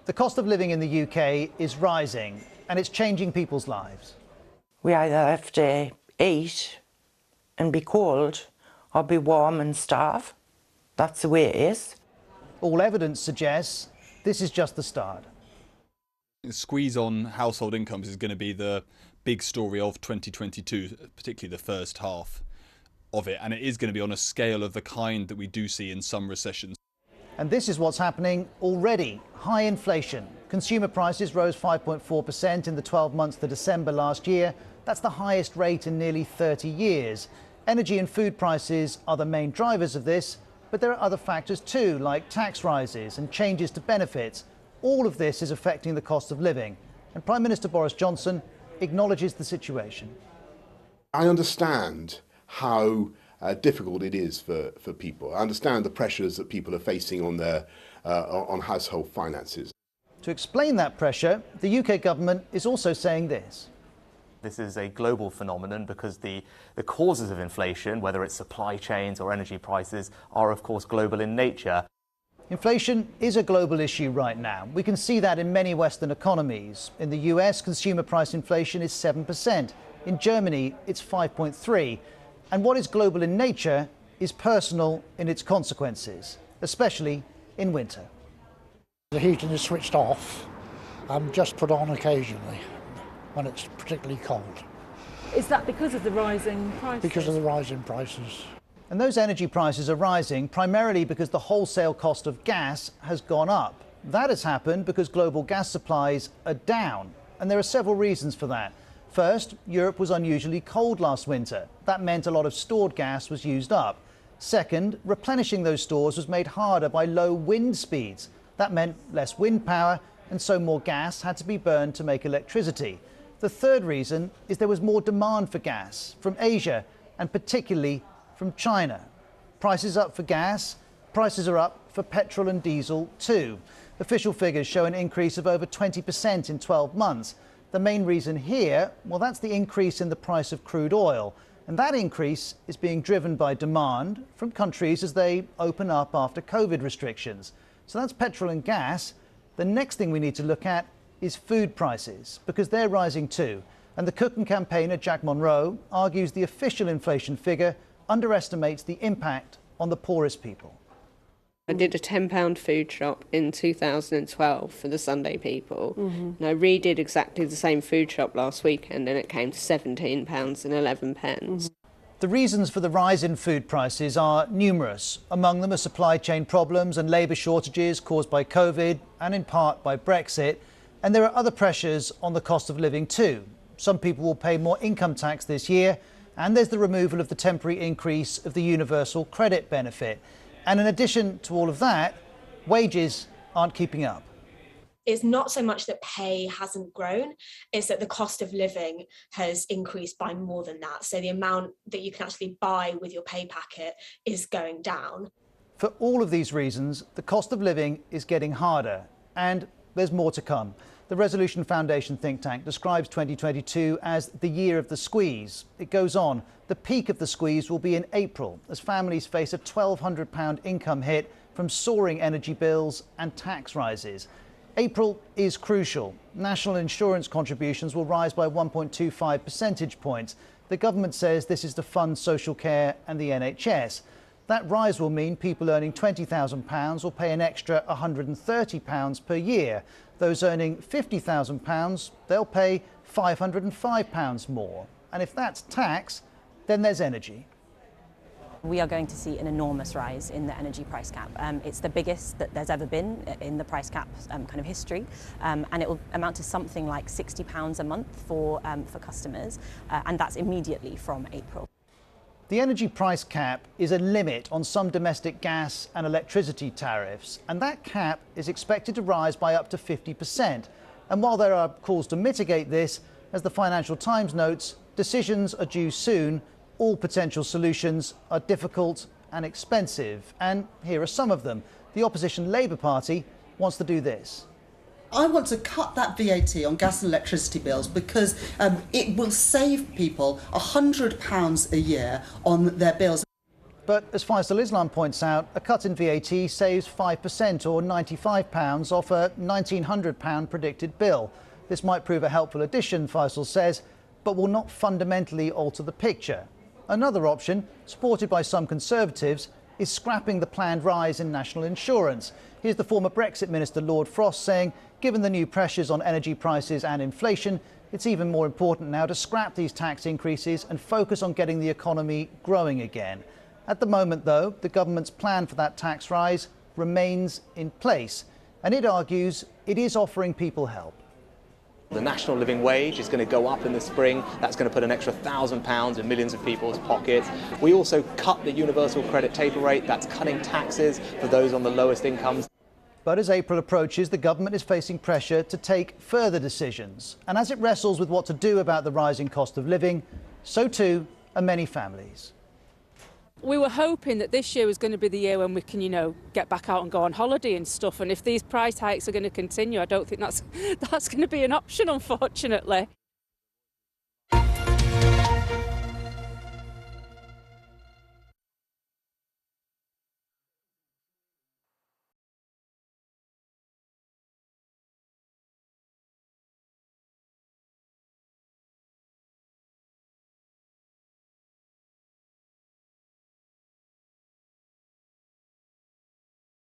The cost of living in the UK is rising and it's changing people's lives. We either have to eat and be cold or be warm and starve. That's the way it is. All evidence suggests this is just the start. The squeeze on household incomes is going to be the big story of 2022, particularly the first half of it. And it is going to be on a scale of the kind that we do see in some recessions. And this is what's happening already. High inflation. Consumer prices rose 5.4% in the 12 months to December last year. That's the highest rate in nearly 30 years. Energy and food prices are the main drivers of this, but there are other factors too, like tax rises and changes to benefits. All of this is affecting the cost of living. And Prime Minister Boris Johnson acknowledges the situation. I understand how difficult it is for people. I understand the pressures that people are facing on their on household finances. To explain that pressure, the UK government is also saying this. This is a global phenomenon because the causes of inflation, whether it's supply chains or energy prices, are of course global in nature. Inflation is a global issue right now. We can see that in many Western economies. In the US, consumer price inflation is 7%. In Germany, it's 5.3%. And what is global in nature is personal in its consequences, especially in winter. The heating is switched off and just put on occasionally when it's particularly cold. Is that because of the rising prices? Because of the rising prices. And those energy prices are rising primarily because the wholesale cost of gas has gone up. That has happened because global gas supplies are down. And there are several reasons for that. First, Europe was unusually cold last winter. That meant a lot of stored gas was used up. Second, replenishing those stores was made harder by low wind speeds. That meant less wind power, and so more gas had to be burned to make electricity. The third reason is there was more demand for gas from Asia, and particularly from China. Prices up for gas, prices are up for petrol and diesel too. Official figures show an increase of over 20% in 12 months. The main reason here, well, that's the increase in the price of crude oil. And that increase is being driven by demand from countries as they open up after COVID restrictions. So that's petrol and gas. The next thing we need to look at is food prices, because they're rising too. And the cooking campaigner Jack Monroe argues the official inflation figure underestimates the impact on the poorest people. I did a £10 food shop in 2012 for the Sunday people. And I redid exactly the same food shop last weekend and it came to £17.11. The reasons for the rise in food prices are numerous. Among them are supply chain problems and labour shortages caused by COVID and in part by Brexit. And there are other pressures on the cost of living too. Some people will pay more income tax this year, and there's the removal of the temporary increase of the universal credit benefit. And in addition to all of that, wages aren't keeping up. It's not so much that pay hasn't grown, it's that the cost of living has increased by more than that. So the amount that you can actually buy with your pay packet is going down. For all of these reasons, the cost of living is getting harder, and there's more to come. The Resolution Foundation think tank describes 2022 as the year of the squeeze. It goes on. The peak of the squeeze will be in April as families face a £1,200 income hit from soaring energy bills and tax rises. April is crucial. National insurance contributions will rise by 1.25 percentage points. The government says this is to fund social care and the NHS. That rise will mean people earning £20,000 will pay an extra £130 per year. Those earning £50,000, they'll pay £505 more. And if that's tax, then there's energy. We are going to see an enormous rise in the energy price cap. It's the biggest that there's ever been in the price cap kind of history, and it will amount to something like £60 a month for customers, and that's immediately from April. The energy price cap is a limit on some domestic gas and electricity tariffs, and that cap is expected to rise by up to 50%. And while there are calls to mitigate this, as the Financial Times notes, decisions are due soon. All potential solutions are difficult and expensive, and here are some of them. The opposition Labour Party wants to do this. I want to cut that VAT on gas and electricity bills because it will save people £100 a year on their bills. But as Faisal Islam points out, a cut in VAT saves 5% or £95 off a £1,900 predicted bill. This might prove a helpful addition, Faisal says, but will not fundamentally alter the picture. Another option, supported by some Conservatives, is scrapping the planned rise in national insurance. Here's the former Brexit Minister Lord Frost saying, given the new pressures on energy prices and inflation, it's even more important now to scrap these tax increases and focus on getting the economy growing again. At the moment, though, the government's plan for that tax rise remains in place, and it argues it is offering people help. The national living wage is going to go up in the spring. That's going to put an extra £1,000 in millions of people's pockets. We also cut the universal credit taper rate. That's cutting taxes for those on the lowest incomes. But as April approaches, the government is facing pressure to take further decisions. And as it wrestles with what to do about the rising cost of living, so too are many families. We were hoping that this year was going to be the year when we can, get back out and go on holiday and stuff. And if these price hikes are going to continue, I don't think that's going to be an option, unfortunately.